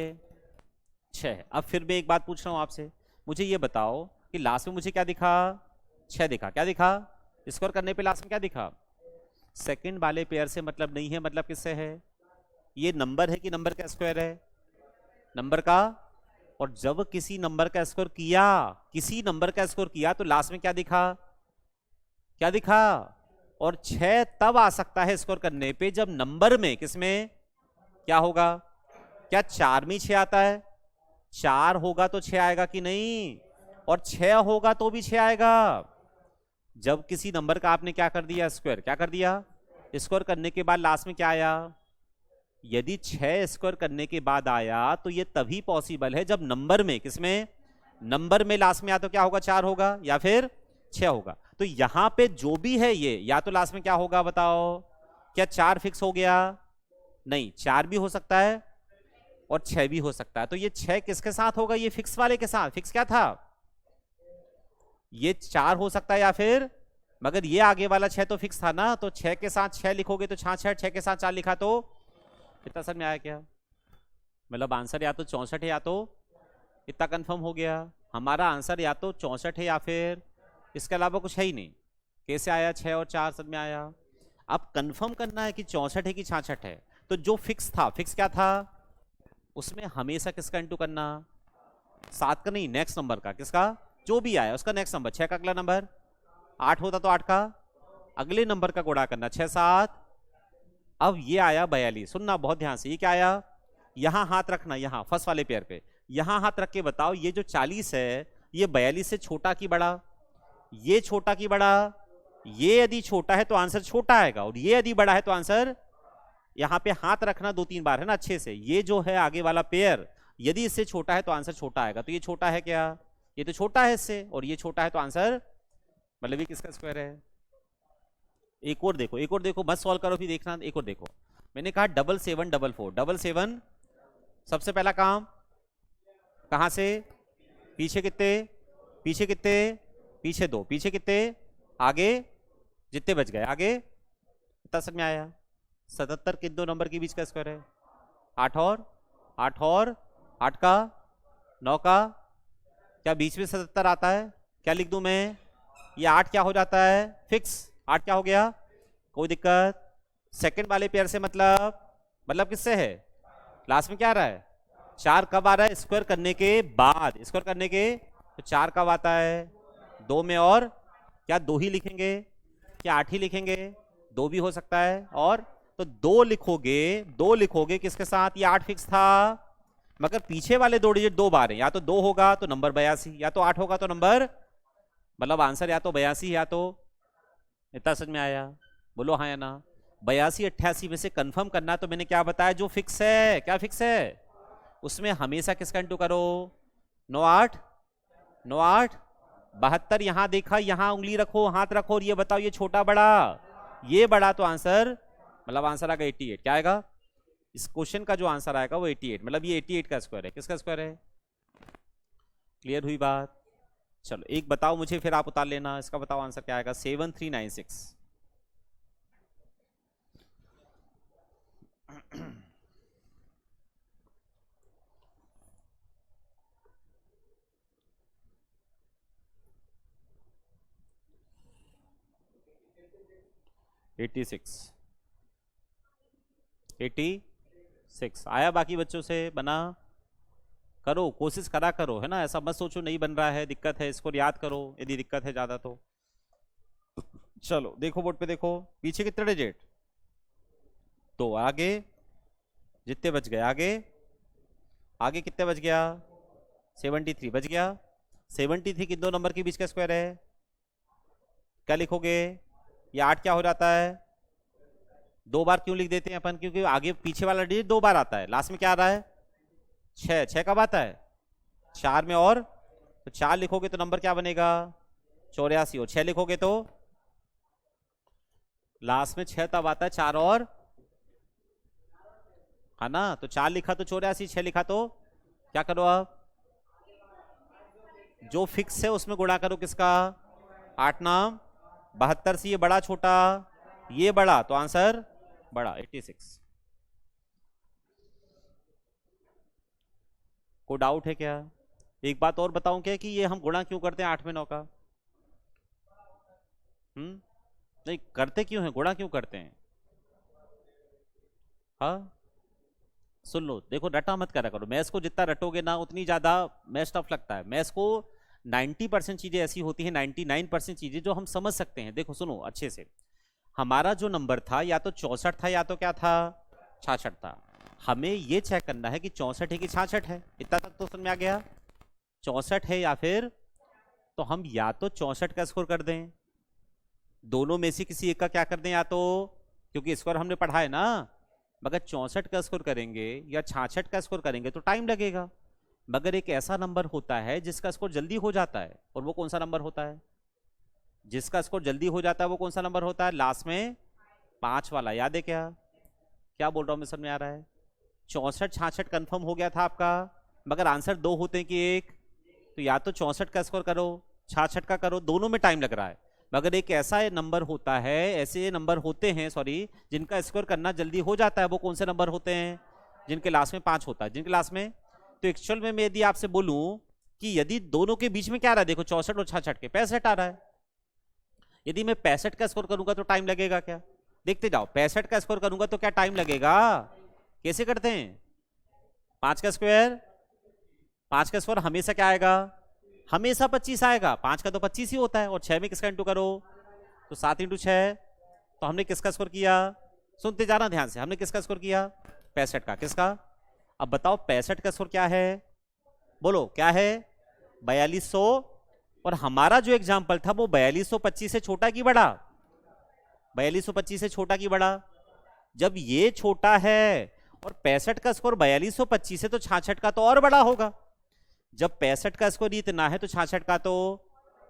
6 है। अब फिर मैं एक बात पूछ रहा हूँ आपसे, मुझे ये बताओ कि लास्ट में मुझे क्या दिखा? 6 दिखा। क्या दिखा? स्कोर करने पे लास्ट में क्या दिखा? सेकंड वाले पेयर से मतलब नहीं है। मतलब किससे है? ये नंबर है कि नंबर का स्क्वायर है? नंबर का। और जब किसी नंबर का स्कोर किया, किसी नंबर का स्कोर किया तो लास्ट में क्या दिखा? क्या दिखा? और 6 तब आ सकता है स्कोर करने पे जब नंबर में, किसमें क्या होगा? क्या 4 में 6 आता है? 4 होगा तो 6 आएगा कि नहीं? और 6 होगा तो भी 6 आएगा। जब किसी नंबर का आपने क्या कर दिया? स्क्वायर। क्या कर दिया? स्क्वायर करने के बाद लास्ट में क्या आया? यदि 6 स्क्वायर करने के बाद आया तो ये तभी पॉसिबल है जब नंबर में, किसमें? नंबर में लास्ट में या तो क्या होगा? 4 होगा या फिर 6 होगा। तो यहां पे जो भी है ये, या तो लास्ट में क्या होगा बताओ? क्या 4 फिक्स हो गया? नहीं, 4 भी हो सकता है और 6 भी हो सकता है। तो ये 6 किसके साथ होगा? ये फिक्स वाले के साथ। फिक्स क्या था? ये 4 हो सकता है या फिर, मगर ये आगे वाला 6 तो फिक्स था ना, तो 6 के साथ 6 लिखोगे तो 66, 6 के साथ 4 लिखा तो कितना समझ में आया क्या? मतलब आंसर या तो 64 है या तो इतना कंफर्म हो गया। हमारा आंसर या तो 64 है या फिर इसके अलावा कुछ है ही नहीं। कैसे आया 6 और 4 समझ में आया? अब कंफर्म करना है कि 64 है कि 66 है। तो जो फिक्स था, फिक्स क्या था, उसमें हमेशा किसका इंटू करना, 7 का नहीं, नेक्स्ट नंबर का, किसका, जो भी आया उसका नेक्स्ट नंबर। 6 का अगला नंबर 8 होता तो 8 का अगले नंबर का गुणा करना, 6 7। अब ये आया 42, सुनना बहुत ध्यान से, ये क्या आया, यहां हाथ रखना, यहां फर्स्ट वाले पेयर पे यहां हाथ रख के बताओ ये जो 40 है ये 42 से छोटा की बड़ा, ये छोटा की बड़ा, ये यदि छोटा है तो आंसर छोटा आएगा, और ये यदि बड़ा है तो आंसर, यहां पे हाथ रखना 2-3 बार है ना अच्छे से, ये जो है आगे वाला पेयर यदि इससे छोटा है तो आंसर छोटा आएगा। तो ये छोटा है क्या, ये तो छोटा है इससे, और ये छोटा है तो आंसर मतलब ये किसका स्क्वायर है। एक और देखो, एक और देखो, मत सॉल्व करो फिर देखना, एक और देखो। मैंने कहा 7744, 77 सबसे पहला काम कहां से, पीछे कितने, पीछे कितने, पीछे 2, पीछे कितने, आगे जितने बच गए आगे, इतना समझ में आया। 77 किन दो नंबर के बीच का स्क्वायर है, 8 और 8 और 8 का 9 का, क्या बीच में 77 आता है, क्या लिख दूं मैं, ये 8 क्या हो जाता है फिक्स, 8 क्या हो गया, कोई दिक्कत। सेकंड वाले पेयर से मतलब किससे है, लास्ट में क्या आ रहा है, 4 कब आ रहा है, स्क्वायर करने के बाद, स्क्वायर करने के, तो 4 कब आता है, 2 में, और क्या 2 ही लिखेंगे, क्या 8 ही लिखेंगे, 2 भी हो सकता है, और तो 2 लिखोगे, 2 लिखोगे किसके साथ, ये 8 फिक्स था, मगर पीछे वाले 2 डिजिट 2 बार है, या तो 2 होगा तो नंबर 82, या तो 8 होगा तो नंबर, मतलब आंसर या तो 82 या तो, इतना समझ में आया, बोलो हाँ या ना। 82 88 में से कंफर्म करना, तो मैंने क्या बताया, जो फिक्स है, क्या फिक्स है, उसमें हमेशा किसका इंटू करो, 9 8 9 8 72, यहां देखा, यहां उंगली रखो, हाथ रखो, और ये बताओ ये छोटा बड़ा, ये बड़ा, तो आंसर मतलब आंसर आएगा 88, क्या आएगा, इस क्वेश्चन का जो आंसर आएगा वो 88, मतलब ये 88 का स्क्वायर है, किसका स्क्वायर है, क्लियर हुई बात। चलो एक बताओ मुझे, फिर आप उतार लेना, इसका बताओ आंसर क्या आएगा, 7396। एट्टी सिक्स आया, बाकी बच्चों से बना, करो कोशिश करा करो, है ना, ऐसा मत सोचो नहीं बन रहा है, दिक्कत है, इसको याद करो यदि दिक्कत है ज्यादा तो। चलो देखो बोर्ड पे देखो, पीछे कितने डिजिट, तो आगे जितने बच गए, आगे आगे कितने बच गया, 73 बच गया। 73 किन दो नंबर के बीच का स्क्वायर है, क्या लिखोगे, ये 8 क्या हो जाता है, 2 बार क्यों लिख देते हैं अपन, क्योंकि आगे पीछे वाला डिजिट 2 बार आता है, लास्ट में क्या आ रहा है 6, 6 कब आता है 4 में, और तो 4 लिखोगे तो नंबर क्या बनेगा 84, और 6 लिखोगे तो लास्ट में 6 तब आता है 4 और, है ना, तो 4 लिखा तो 84, 6 लिखा तो क्या करो, आप जो फिक्स है उसमें गुणा करो, किसका 8 नाम 72 से, ये बड़ा छोटा, ये बड़ा, तो आंसर बड़ा 86। को डाउट है क्या, एक बात और बताऊं क्या, कि ये हम गुणा क्यों करते हैं 8 में 9 का, नहीं करते क्यों हैं, गुणा क्यों करते हैं, हाँ सुन लो, देखो रटा मत करा करो, मैथ्स को जितना रटोगे ना उतनी ज्यादा मैथ्स टफ लगता है। मैथ्स को 90% चीजें ऐसी होती हैं, 99% चीजें जो हम समझ सकते हैं। देखो सुनो अच्छे से, हमारा जो नंबर था या तो 64 था या तो क्या था 66 था, हमें ये चेक करना है कि 64 है कि 66 है, इतना तक तो समझ में आ गया, 64 है या फिर, तो हम या तो 64 का स्कोर कर दें, दोनों में से किसी एक का क्या कर दें, या तो, क्योंकि स्कोर हमने पढ़ा है ना, मगर 64 का स्कोर करेंगे या 66 का स्कोर करेंगे तो टाइम लगेगा, मगर एक ऐसा नंबर होता है जिसका स्कोर जल्दी हो जाता है, और वो कौन सा नंबर होता है, जिसका स्कोर जल्दी हो जाता है वो कौन सा नंबर होता है, लास्ट में 5 वाला, याद है क्या, क्या बोल रहा हूं मैं, समझ में आ रहा है, 64 66 कंफर्म हो गया था आपका, मगर आंसर 2 होते हैं कि 1, तो या तो 64 का स्कोर करो 66 का करो, दोनों में टाइम लग रहा है। मगर एक ऐसा नंबर होता है, ऐसे नंबर होते हैं सॉरी, जिनका स्क्वायर करना जल्दी हो जाता है। वो कौन से नंबर होते हैं? जिनके लास्ट में 5 होता है, जिनके लास्ट में। तो एक्चुअल में मैं यदि आपसे बोलूं कि यदि दोनों के बीच में क्या आ रहा है, देखो 64 और 66 के 65 आ रहा है। यदि मैं 65 का स्कोर करूंगा तो टाइम लगेगा क्या? देखते जाओ, 65 का स्कोर करूंगा तो क्या टाइम लगेगा? कैसे करते हैं? 5 का स्क्वायर, 5 का स्क्वायर हमेशा क्या आएगा? हमेशा 25 आएगा। 5 का तो 25 ही होता है। और 6 में किसका इंटू करो तो 7 इंटू 6। तो हमने किसका स्कोर किया? सुनते जाना ध्यान से, हमने किसका स्कोर किया? 65 का। किसका? अब बताओ 65 का स्कोर क्या है? बोलो क्या है? 4200। और हमारा जो एग्जाम्पल था वो 4225 से छोटा की बड़ा? 4225 से छोटा की बड़ा? जब ये छोटा है और 65 का स्कोर 4225 है तो 66 का तो और बड़ा होगा। जब 65 का स्कोर इतना है तो 66 का तो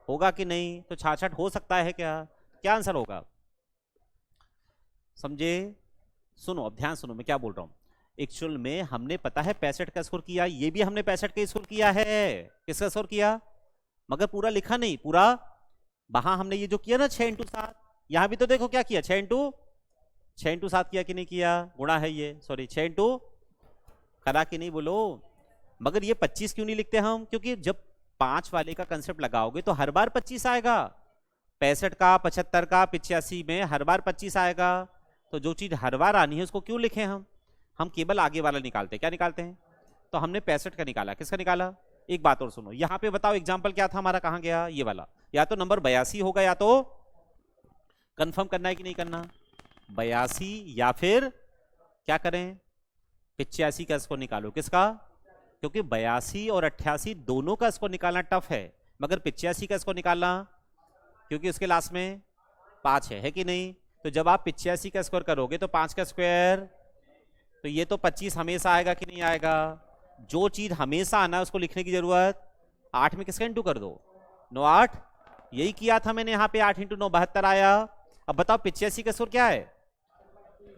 होगा कि नहीं? तो 66 हो सकता है क्या? क्या आंसर होगा? समझे? सुनो, अब ध्यान सुनो मैं क्या बोल रहा हूं। एक्चुअल में हमने पता है 65 का स्कोर किया, ये भी हमने 65 का स्कोर किया है। किसका स्कोर किया? मगर पूरा लिखा नहीं, पूरा वहां हमने ये जो किया ना 6 इंटू 7, यहां भी तो देखो क्या किया, 6 इंटू 7 किया कि नहीं किया? गुणा है ये, सॉरी 6 इंटू करा कि नहीं बोलो। मगर ये 25 क्यों नहीं लिखते हम? क्योंकि जब 5 वाले का कंसेप्ट लगाओगे तो हर बार 25 आएगा। 65 का, 75 का, 85 में हर बार 25 आएगा। तो जो चीज हर बार आनी है उसको क्यों लिखें हम केवल आगे वाला निकालते हैं। क्या निकालते हैं? तो हमने 65 का निकाला। किसका निकाला? एक बात और सुनो, यहां पे बताओ एग्जाम्पल क्या था हमारा, कहां गया ये वाला? या तो नंबर 82 होगा, या तो कंफर्म करना है कि नहीं करना? 82 या फिर क्या करें? 85 का स्कोर निकालो। किसका? क्योंकि 82 और 88 दोनों का स्कोर निकालना टफ है, मगर 85 का स्कोर निकालना, क्योंकि उसके लास्ट में 5 है कि नहीं? तो जब आप 85 का स्कोर करोगे तो 5 का स्क्वायर, तो ये तो 25 हमेशा आएगा कि नहीं आएगा? जो चीज हमेशा आना है उसको लिखने की जरूरत, 8 में किसका इंटू कर दो, 9 8। यही किया था मैंने यहाँ पे, 8 इंटू 9 72 आया। अब बताओ 85 का स्कोर क्या है?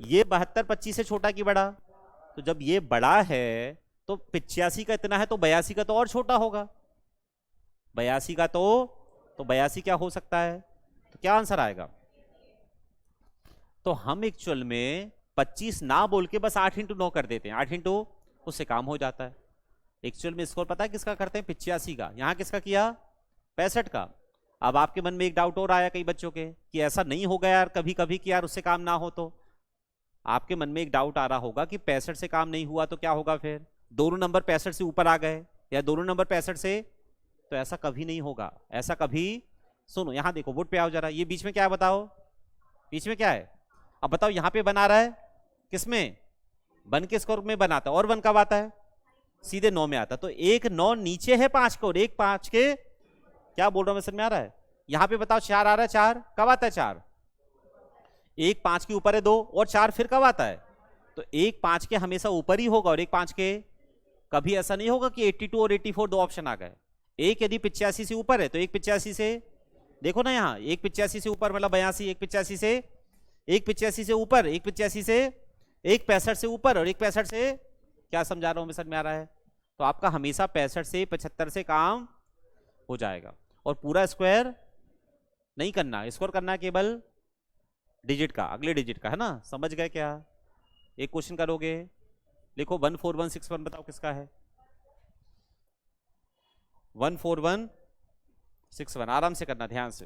ये 72 25 से छोटा कि बड़ा? तो जब ये बड़ा है तो 85 का इतना है तो 82 का तो और छोटा होगा। 82 का तो 82 क्या हो सकता है? तो क्या आंसर आएगा? तो हम एक्चुअल में 25 ना बोल के बस 8 इंटू 9 कर देते हैं। 8 इंटू, उससे काम हो जाता है। एक्चुअल में स्कोर पता है किसका करते हैं? 85 का। यहां किसका किया? 65 का। अब आपके मन में एक डाउट और आया कई बच्चों के कि ऐसा नहीं होगा यार कभी कभी कि यार उससे काम ना हो। तो आपके मन में एक डाउट आ रहा होगा कि 65 से काम नहीं हुआ तो क्या होगा फिर? दोनों नंबर 65 से ऊपर आ गए या दोनों नंबर 65 से? तो ऐसा कभी नहीं होगा, ऐसा कभी। सुनो यहां देखो, बोर्ड पे आओ जरा, ये बीच में क्या है बताओ? बीच में क्या है? अब बताओ यहां पे बना रहा है किसमें? 1 के स्कोर में बनाता है। और 1 कब आता है? सीधे 9 में आता है। तो एक 9 नीचे है 5 के और एक 5 के, क्या बोल रहा हूं मैं, समझ में आ रहा है? यहां पे बताओ 4 आ रहा है। 4 कब आता है? 4 एक 5 के ऊपर है 2, और 4 फिर कब आता है? तो एक 5 के हमेशा ऊपर ही होगा और एक 5 के कभी ऐसा नहीं होगा कि 82 और 84 दो ऑप्शन आ गए। एक यदि 85 से ऊपर है तो एक 85 से, देखो ना यहाँ, एक 85 से ऊपर मतलब 82, एक 85 से, एक 85 से ऊपर, एक 85 से, एक 65 से ऊपर और एक 65 से। क्या समझा रहा हूं मैं? समझ में आ रहा है? तो आपका हमेशा 65 से 75 से काम हो जाएगा। और पूरा स्क्वायर नहीं करना, स्क्वायर करना केवल डिजिट का, अगले डिजिट का, है ना? समझ गए क्या? एक क्वेश्चन करोगे, लिखो 14161, बताओ किसका है? 14161, आराम से करना, ध्यान से।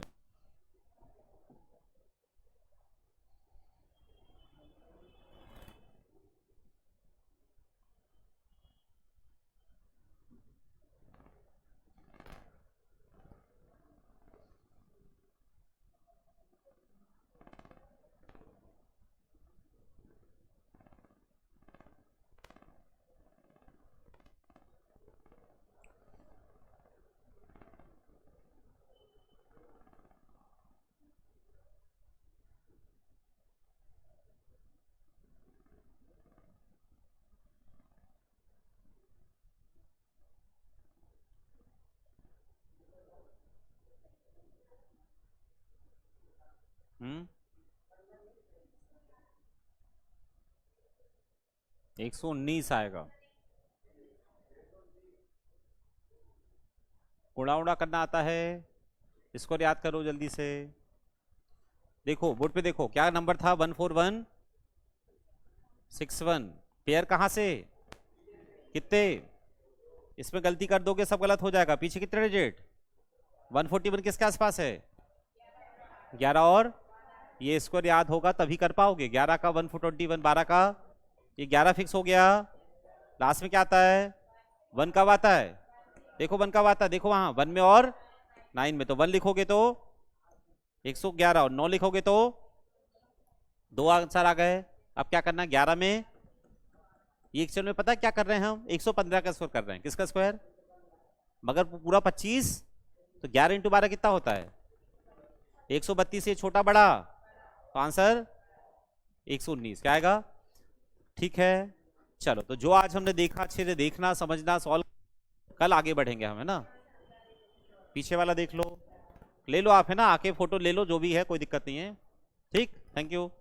हम्म 119 आएगा। उड़ा उड़ा करना आता है? इसको याद करो जल्दी से। देखो बोर्ड पे देखो, क्या नंबर था? 14161। पेयर कहाँ से? कितने? इसमें गलती कर दोगे सब गलत हो जाएगा। पीछे कितने डिजिट? 141 किसके आसपास है? 11। और ये स्क्वायर याद होगा तभी कर पाओगे। 11 का 121, 12 का ये 11 फिक्स हो गया। लास्ट में क्या आता है? 1 कब आता है? देखो 1 कब आता है, देखो वहां 1 में और 9 में। तो 1 लिखोगे तो 111 और 9 लिखोगे तो 2 आंसर आ गए। अब क्या करना है? 11 में ये एक्चुअल में पता है क्या कर रहे हैं हम? 115 का स्क्वायर कर रहे हैं। किसका स्क्वायर? मगर पूरा 25। तो 11 इंटू 12 कितना होता है? 132 से छोटा बड़ा, तो आंसर 119। क्या आएगा? ठीक है, चलो। तो जो आज हमने देखा अच्छे से देखना, समझना, सॉल्व, कल आगे बढ़ेंगे हम, है ना। पीछे वाला देख लो, ले लो आप, है ना, आके फोटो ले लो, जो भी है कोई दिक्कत नहीं है। ठीक, थैंक यू।